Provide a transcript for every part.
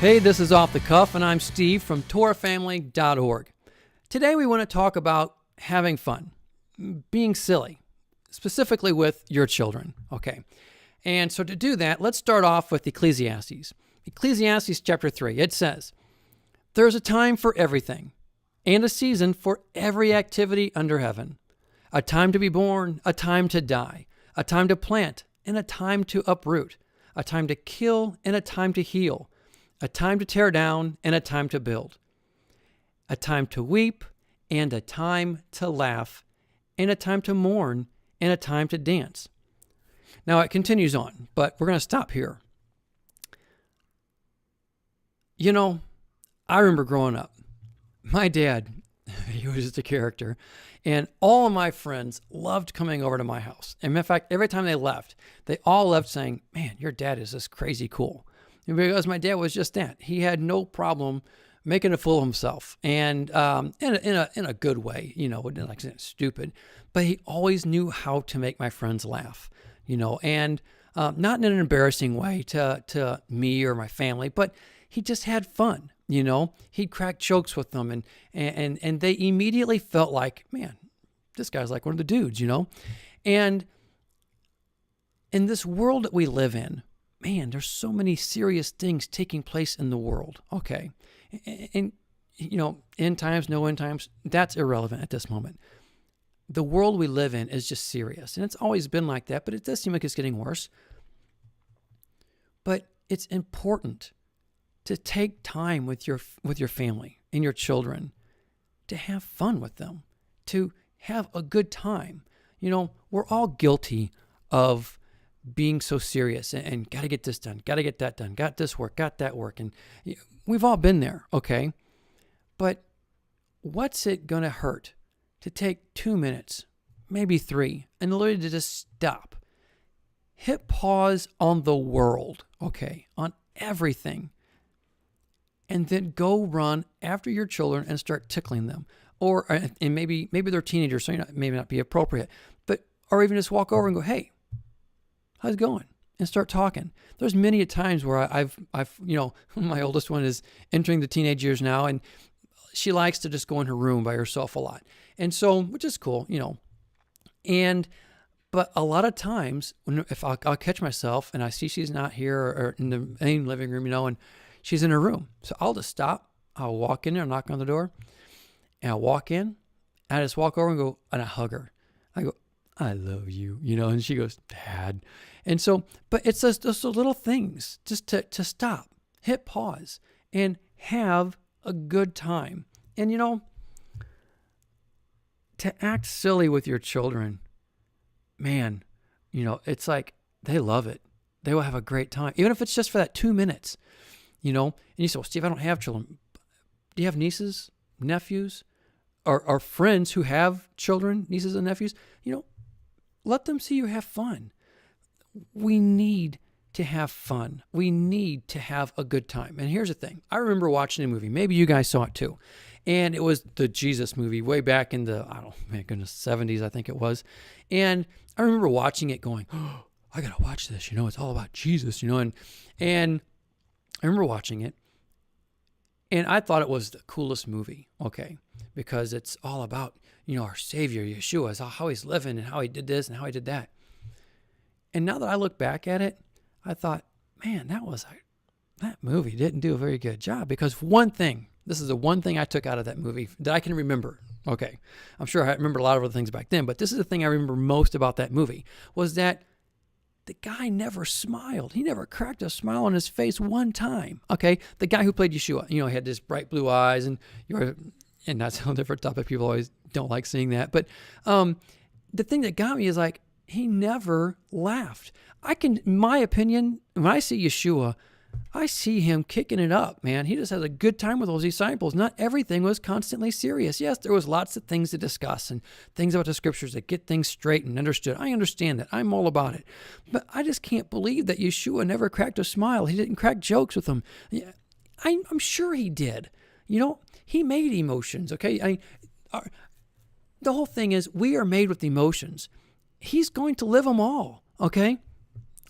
Hey, this is Off the Cuff, and I'm Steve from TorahFamily.org. Today we want to talk about having fun, being silly, specifically with your children, okay? And so to do that, let's start off with Ecclesiastes. Ecclesiastes chapter 3, it says, "There's a time for everything, and a season for every activity under heaven. A time to be born, a time to die, a time to plant, and a time to uproot, a time to kill, and a time to heal, a time to tear down, and a time to build, a time to weep, and a time to laugh, and a time to mourn, and a time to dance." Now it continues on, but we're going to stop here. You know, I remember growing up, my dad, he was just a character, and all of my friends loved coming over to my house. And in fact, every time they left, they all left saying, "Man, your dad is just crazy cool." And because my dad was just that. He had no problem making a fool of himself, and in a good way, you know, like stupid. But he always knew how to make my friends laugh, you know, and not in an embarrassing way to me or my family, but he just had fun, you know. He'd crack jokes with them, and they immediately felt like, man, this guy's like one of the dudes, you know. And in this world that we live in, man, there's so many serious things taking place in the world, okay? And you know, end times, no end times, that's irrelevant at this moment. The world we live in is just serious, and it's always been like that, but it does seem like it's getting worse. But it's important to take time with your family and your children, to have fun with them, to have a good time. You know, we're all guilty of being so serious and got to get this done, got to get that done, got this work, got that work. And we've all been there, okay? But what's it going to hurt to take 2 minutes, maybe 3, and literally to just stop, hit pause on the world, okay, on everything, and then go run after your children and start tickling them. And maybe they're teenagers, so it may not be appropriate, or even just walk over and go, "Hey, how's it going?" and start talking. There's many a times where I've you know, my oldest one is entering the teenage years now, and she likes to just go in her room by herself a lot. And so, which is cool, you know. But a lot of times, if I'll catch myself and I see she's not here or in the main living room, you know, and she's in her room. So I'll just stop. I'll walk in there, knock on the door, and I'll walk in, and I just walk over and go, and I hug her. I go, "I love you," you know, and she goes, "Dad." And so, but it's just those little things, just to stop, hit pause, and have a good time. And, you know, to act silly with your children, man, you know, it's like they love it. They will have a great time, even if it's just for that 2 minutes, you know. And you say, "Well, Steve, I don't have children." Do you have nieces, nephews, or friends who have children, nieces and nephews? You know, let them see you have fun. We need to have fun. We need to have a good time. And here's the thing. I remember watching a movie. Maybe you guys saw it too. And it was the Jesus movie way back in the, my goodness, 70s, I think it was. And I remember watching it going, "Oh, I got to watch this. You know, it's all about Jesus, you know." And I remember watching it. And I thought it was the coolest movie, okay, because it's all about, you know, our Savior, Yeshua, how he's living and how he did this and how he did that. And now that I look back at it, I thought, man, that movie didn't do a very good job, because this is the one thing I took out of that movie that I can remember. Okay, I'm sure I remember a lot of other things back then, but this is the thing I remember most about that movie, was that the guy never smiled. He never cracked a smile on his face one time. Okay, the guy who played Yeshua, you know, he had this bright blue eyes, and that's a different topic. People always don't like seeing that. But the thing that got me is, like, he never laughed. In my opinion, when I see Yeshua, I see him kicking it up, man. He just has a good time with those disciples. Not everything was constantly serious. Yes, there was lots of things to discuss and things about the scriptures that get things straight and understood. I understand that. I'm all about it. But I just can't believe that Yeshua never cracked a smile. He didn't crack jokes with them. I'm sure he did. You know, he made emotions, okay? The whole thing is, we are made with emotions. He's going to live them all, okay?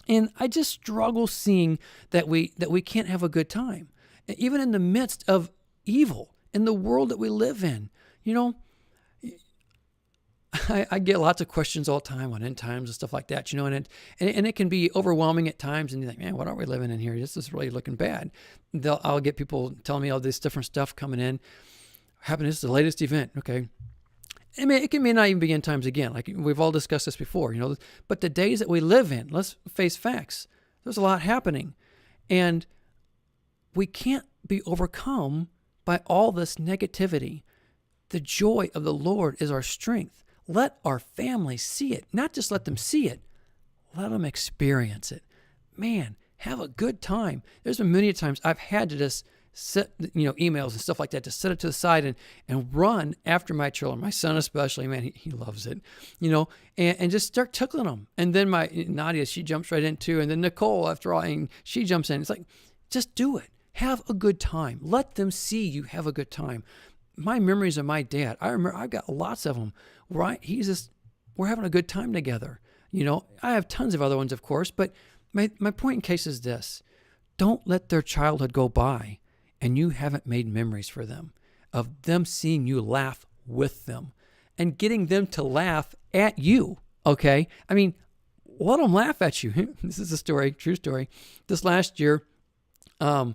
And I just struggle seeing that we can't have a good time. even in the midst of evil in the world that we live in. You know, I get lots of questions all the time on end times and stuff like that, you know, and it can be overwhelming at times. And you think, man, what are we living in here? This is really looking bad. I'll get people telling me all this different stuff coming in. Happening, this is the latest event. Okay. I mean, it may not even be end times again. Like we've all discussed this before, you know, but the days that we live in, let's face facts. There's a lot happening, and we can't be overcome by all this negativity. The joy of the Lord is our strength. Let our families see it. Not just let them see it. Let them experience it. Man, have a good time. There's been many times I've had to just set, you know, emails and stuff like that, to set it to the side and run after my children. My son especially, man, he loves it, you know, and just start tickling them. And then my Nadia, she jumps right in too. And then Nicole, after all, and she jumps in. It's like, just do it. Have a good time. Let them see you have a good time. My memories of my dad, I remember, I've got lots of them, right? We're having a good time together. You know, I have tons of other ones, of course, but my point in case is this: don't let their childhood go by and you haven't made memories for them of them seeing you laugh with them and getting them to laugh at you. Okay. I mean, let them laugh at you. This is a story, true story. This last year, we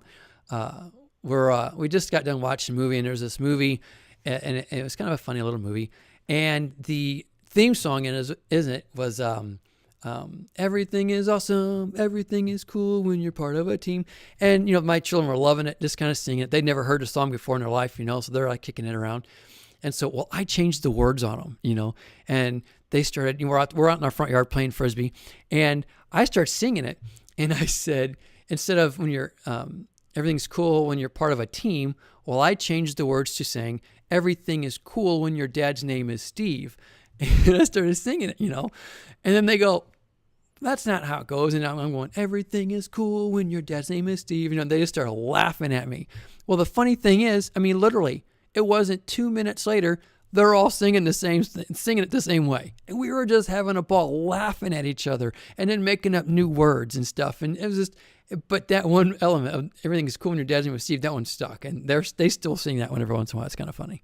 just got done watching a movie, and there was this movie, and it was kind of a funny little movie, and the theme song was everything is awesome, everything is cool when you're part of a team. And you know, my children were loving it, just kind of singing it. They'd never heard a song before in their life, you know, so they're like kicking it around. And so, well, I changed the words on them, you know, and they started, you know, we're out in our front yard playing Frisbee, and I started singing it, and I said, instead of when you're everything's cool when you're part of a team, well, I changed the words to saying, everything is cool when your dad's name is Steve. And I started singing it, you know, and then they go, that's not how it goes. And I'm going, everything is cool when your dad's name is Steve. You know, they just started laughing at me. Well, the funny thing is, I mean, literally, it wasn't 2 minutes later, they're all singing the same singing it the same way. And we were just having a ball laughing at each other and then making up new words and stuff. And it was just, but that one element of everything is cool when your dad's name was Steve, that one stuck. And they still sing that one every once in a while. It's kind of funny.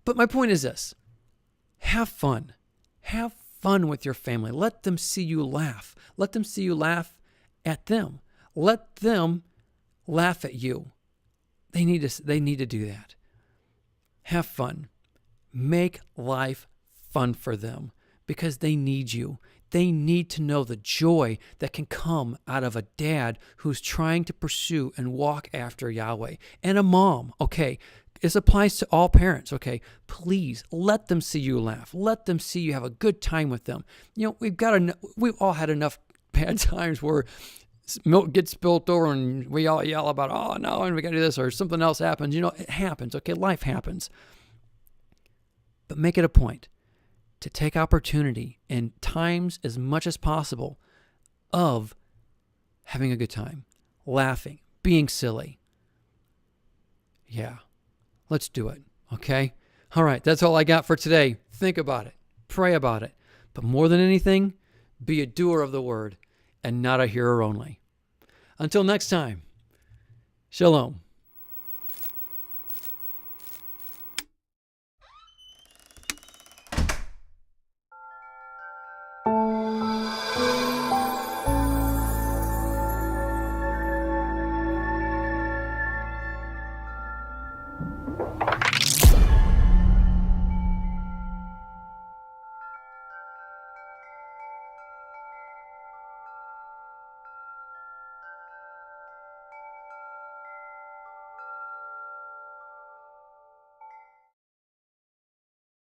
But my point is this: have fun. Have fun with your family. Let them see you laugh. Let them see you laugh at them. Let them laugh at you. They need to do that. Have fun. Make life fun for them because they need you. They need to know the joy that can come out of a dad who's trying to pursue and walk after Yahweh. And a mom, okay, this applies to all parents, okay? Please let them see you laugh. Let them see you have a good time with them. You know, we've all had enough bad times where milk gets spilled over and we all yell about, oh no, and we got to do this, or something else happens. You know, it happens, okay? Life happens. But make it a point to take opportunity in times as much as possible of having a good time, laughing, being silly. Yeah, let's do it, okay? All right, that's all I got for today. Think about it. Pray about it. But more than anything, be a doer of the word and not a hearer only. Until next time, shalom.